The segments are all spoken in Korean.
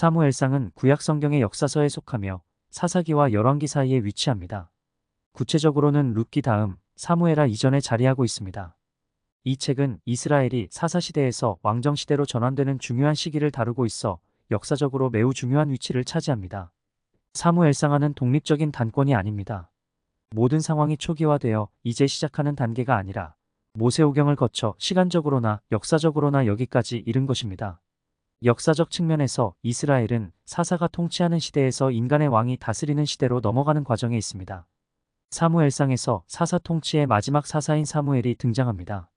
사무엘상은 구약 성경의 역사서에 속하며 사사기와 열왕기 사이에 위치합니다. 구체적으로는 룻기 다음 사무엘하 이전에 자리하고 있습니다. 이 책은 이스라엘이 사사시대에서 왕정시대로 전환되는 중요한 시기를 다루고 있어 역사적으로 매우 중요한 위치를 차지합니다. 사무엘상하는 독립적인 단권이 아닙니다. 모든 상황이 초기화되어 이제 시작하는 단계가 아니라 모세오경을 거쳐 시간적으로나 역사적으로나 여기까지 이른 것입니다. 역사적 측면에서 이스라엘은 사사가 통치하는 시대에서 인간의 왕이 다스리는 시대로 넘어가는 과정에 있습니다. 사무엘상에서 사사 통치의 마지막 사사인 사무엘이 등장합니다.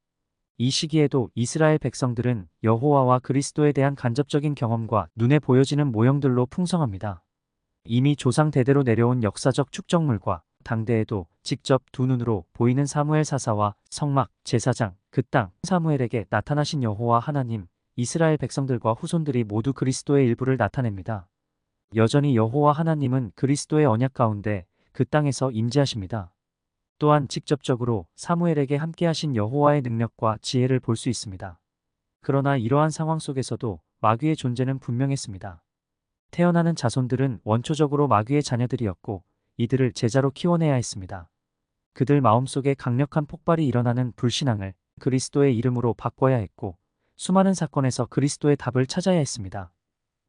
이 시기에도 이스라엘 백성들은 여호와와 그리스도에 대한 간접적인 경험과 눈에 보여지는 모형들로 풍성합니다. 이미 조상 대대로 내려온 역사적 축적물과 당대에도 직접 두 눈으로 보이는 사무엘 사사와 성막, 제사장, 그 땅, 사무엘에게 나타나신 여호와 하나님, 이스라엘 백성들과 후손들이 모두 그리스도의 일부를 나타냅니다. 여전히 여호와 하나님은 그리스도의 언약 가운데 그 땅에서 임재하십니다. 또한 직접적으로 사무엘에게 함께하신 여호와의 능력과 지혜를 볼 수 있습니다. 그러나 이러한 상황 속에서도 마귀의 존재는 분명했습니다. 태어나는 자손들은 원초적으로 마귀의 자녀들이었고 이들을 제자로 키워내야 했습니다. 그들 마음속에 강력한 폭발이 일어나는 불신앙을 그리스도의 이름으로 바꿔야 했고 수많은 사건에서 그리스도의 답을 찾아야 했습니다.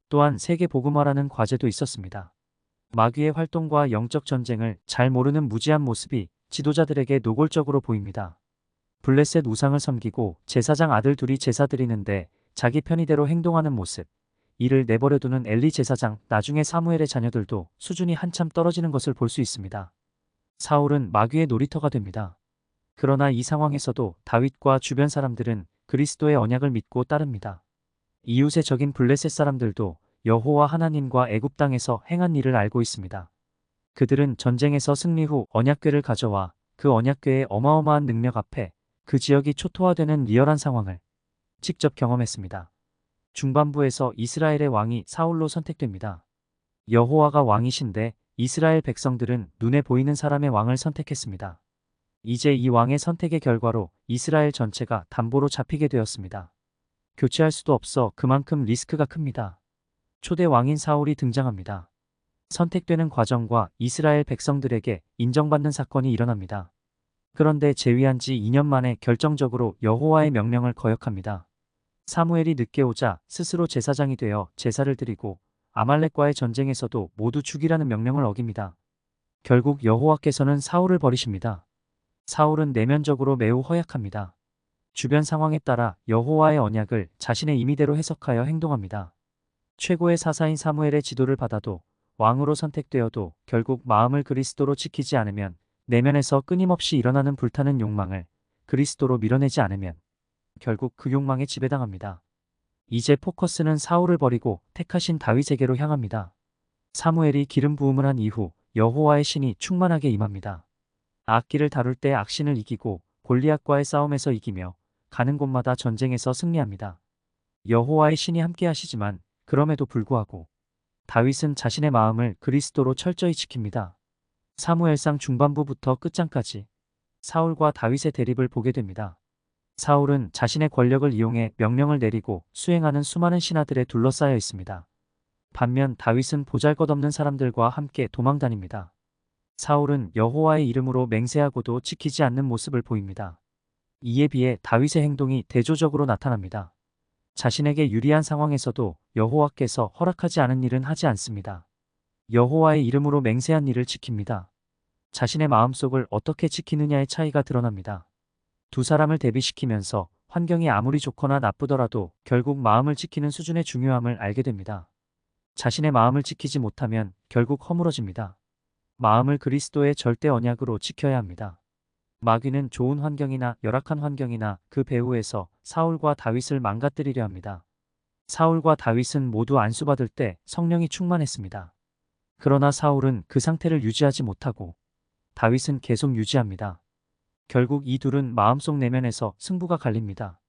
또한 세계 복음화라는 과제도 있었습니다. 마귀의 활동과 영적 전쟁을 잘 모르는 무지한 모습이 지도자들에게 노골적으로 보입니다. 블레셋 우상을 섬기고 제사장 아들 둘이 제사 드리는데 자기 편의대로 행동하는 모습, 이를 내버려두는 엘리 제사장, 나중에 사무엘의 자녀들도 수준이 한참 떨어지는 것을 볼 수 있습니다. 사울은 마귀의 놀이터가 됩니다. 그러나 이 상황에서도 다윗과 주변 사람들은 그리스도의 언약을 믿고 따릅니다. 이웃의 적인 블레셋 사람들도 여호와 하나님과 애굽 땅에서 행한 일을 알고 있습니다. 그들은 전쟁에서 승리 후 언약궤를 가져와 그 언약궤의 어마어마한 능력 앞에 그 지역이 초토화되는 리얼한 상황을 직접 경험했습니다. 중반부에서 이스라엘의 왕이 사울로 선택됩니다. 여호와가 왕이신데 이스라엘 백성들은 눈에 보이는 사람의 왕을 선택했습니다. 이제 이 왕의 선택의 결과로 이스라엘 전체가 담보로 잡히게 되었습니다. 교체할 수도 없어 그만큼 리스크가 큽니다. 초대 왕인 사울이 등장합니다. 선택되는 과정과 이스라엘 백성들에게 인정받는 사건이 일어납니다. 그런데 재위한 지 2년 만에 결정적으로 여호와의 명령을 거역합니다. 사무엘이 늦게 오자 스스로 제사장이 되어 제사를 드리고 아말렉과의 전쟁에서도 모두 죽이라는 명령을 어깁니다. 결국 여호와께서는 사울을 버리십니다. 사울은 내면적으로 매우 허약합니다. 주변 상황에 따라 여호와의 언약을 자신의 임의대로 해석하여 행동합니다. 최고의 사사인 사무엘의 지도를 받아도 왕으로 선택되어도 결국 마음을 그리스도로 지키지 않으면 내면에서 끊임없이 일어나는 불타는 욕망을 그리스도로 밀어내지 않으면 결국 그 욕망에 지배당합니다. 이제 포커스는 사울을 버리고 택하신 다윗에게로 향합니다. 사무엘이 기름 부음을 한 이후 여호와의 신이 충만하게 임합니다. 악기를 다룰 때 악신을 이기고 골리앗과의 싸움에서 이기며 가는 곳마다 전쟁에서 승리합니다. 여호와의 신이 함께 하시지만 그럼에도 불구하고 다윗은 자신의 마음을 그리스도로 철저히 지킵니다. 사무엘상 중반부부터 끝장까지 사울과 다윗의 대립을 보게 됩니다. 사울은 자신의 권력을 이용해 명령을 내리고 수행하는 수많은 신하들에 둘러싸여 있습니다. 반면 다윗은 보잘것없는 사람들과 함께 도망다닙니다. 사울은 여호와의 이름으로 맹세하고도 지키지 않는 모습을 보입니다. 이에 비해 다윗의 행동이 대조적으로 나타납니다. 자신에게 유리한 상황에서도 여호와께서 허락하지 않은 일은 하지 않습니다. 여호와의 이름으로 맹세한 일을 지킵니다. 자신의 마음속을 어떻게 지키느냐의 차이가 드러납니다. 두 사람을 대비시키면서 환경이 아무리 좋거나 나쁘더라도 결국 마음을 지키는 수준의 중요함을 알게 됩니다. 자신의 마음을 지키지 못하면 결국 허물어집니다. 마음을 그리스도의 절대 언약으로 지켜야 합니다. 마귀는 좋은 환경이나 열악한 환경이나 그 배후에서 사울과 다윗을 망가뜨리려 합니다. 사울과 다윗은 모두 안수받을 때 성령이 충만했습니다. 그러나 사울은 그 상태를 유지하지 못하고 다윗은 계속 유지합니다. 결국 이 둘은 마음속 내면에서 승부가 갈립니다.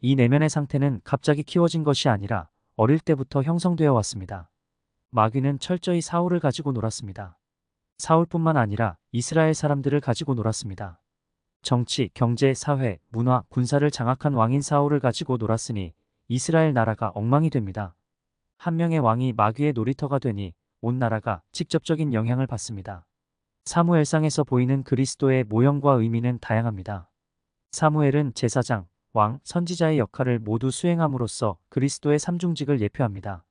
이 내면의 상태는 갑자기 키워진 것이 아니라 어릴 때부터 형성되어 왔습니다. 마귀는 철저히 사울을 가지고 놀았습니다. 사울뿐만 아니라 이스라엘 사람들을 가지고 놀았습니다. 정치, 경제, 사회, 문화, 군사를 장악한 왕인 사울을 가지고 놀았으니 이스라엘 나라가 엉망이 됩니다. 한 명의 왕이 마귀의 놀이터가 되니 온 나라가 직접적인 영향을 받습니다. 사무엘상에서 보이는 그리스도의 모형과 의미는 다양합니다. 사무엘은 제사장, 왕, 선지자의 역할을 모두 수행함으로써 그리스도의 삼중직을 예표합니다.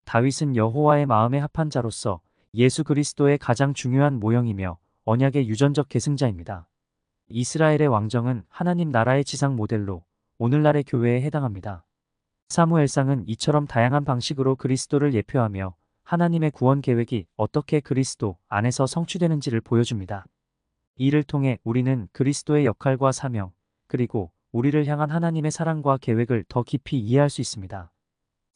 다윗은 여호와의 마음에 합한 자로서 예수 그리스도의 가장 중요한 모형이며 언약의 유전적 계승자입니다. 이스라엘의 왕정은 하나님 나라의 지상 모델로 오늘날의 교회에 해당합니다. 사무엘상은 이처럼 다양한 방식으로 그리스도를 예표하며 하나님의 구원 계획이 어떻게 그리스도 안에서 성취되는지를 보여줍니다. 이를 통해 우리는 그리스도의 역할과 사명, 그리고 우리를 향한 하나님의 사랑과 계획을 더 깊이 이해할 수 있습니다.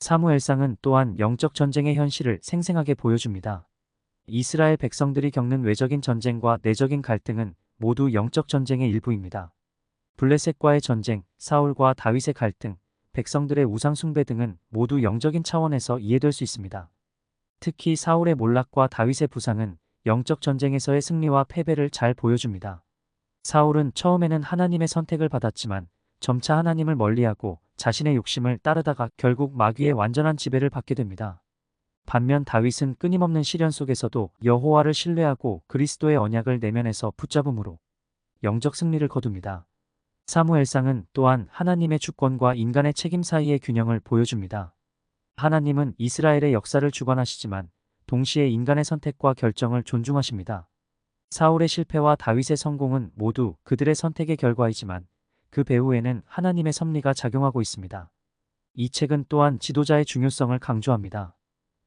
사무엘상은 또한 영적 전쟁의 현실을 생생하게 보여줍니다. 이스라엘 백성들이 겪는 외적인 전쟁과 내적인 갈등은 모두 영적 전쟁의 일부입니다. 블레셋과의 전쟁, 사울과 다윗의 갈등, 백성들의 우상 숭배 등은 모두 영적인 차원에서 이해될 수 있습니다. 특히 사울의 몰락과 다윗의 부상은 영적 전쟁에서의 승리와 패배를 잘 보여줍니다. 사울은 처음에는 하나님의 선택을 받았지만 점차 하나님을 멀리하고 자신의 욕심을 따르다가 결국 마귀의 완전한 지배를 받게 됩니다. 반면 다윗은 끊임없는 시련 속에서도 여호와를 신뢰하고 그리스도의 언약을 내면에서 붙잡음으로 영적 승리를 거둡니다. 사무엘상은 또한 하나님의 주권과 인간의 책임 사이의 균형을 보여줍니다. 하나님은 이스라엘의 역사를 주관하시지만 동시에 인간의 선택과 결정을 존중하십니다. 사울의 실패와 다윗의 성공은 모두 그들의 선택의 결과이지만 그 배후에는 하나님의 섭리가 작용하고 있습니다. 이 책은 또한 지도자의 중요성을 강조합니다.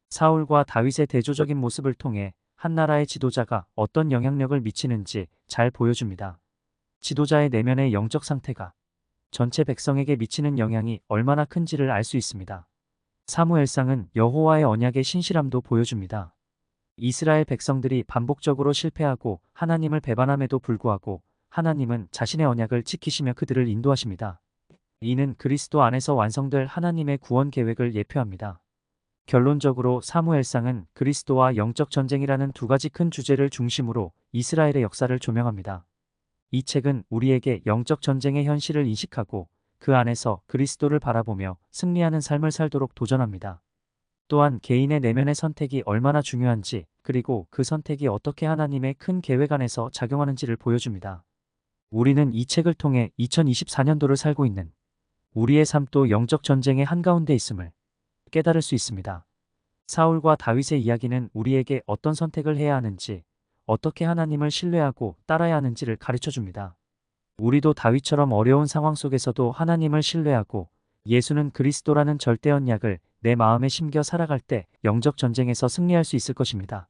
사울과 다윗의 대조적인 모습을 통해 한 나라의 지도자가 어떤 영향력을 미치는지 잘 보여줍니다. 지도자의 내면의 영적 상태가 전체 백성에게 미치는 영향이 얼마나 큰지를 알 수 있습니다. 사무엘상은 여호와의 언약의 신실함도 보여줍니다. 이스라엘 백성들이 반복적으로 실패하고 하나님을 배반함에도 불구하고 하나님은 자신의 언약을 지키시며 그들을 인도하십니다. 이는 그리스도 안에서 완성될 하나님의 구원 계획을 예표합니다. 결론적으로 사무엘상은 그리스도와 영적 전쟁이라는 두 가지 큰 주제를 중심으로 이스라엘의 역사를 조명합니다. 이 책은 우리에게 영적 전쟁의 현실을 인식하고 그 안에서 그리스도를 바라보며 승리하는 삶을 살도록 도전합니다. 또한 개인의 내면의 선택이 얼마나 중요한지, 그리고 그 선택이 어떻게 하나님의 큰 계획 안에서 작용하는지를 보여줍니다. 우리는 이 책을 통해 2024년도를 살고 있는 우리의 삶도 영적 전쟁의 한가운데 있음을 깨달을 수 있습니다. 사울과 다윗의 이야기는 우리에게 어떤 선택을 해야 하는지, 어떻게 하나님을 신뢰하고 따라야 하는지를 가르쳐 줍니다. 우리도 다윗처럼 어려운 상황 속에서도 하나님을 신뢰하고 예수는 그리스도라는 절대 언약을 내 마음에 심겨 살아갈 때 영적 전쟁에서 승리할 수 있을 것입니다.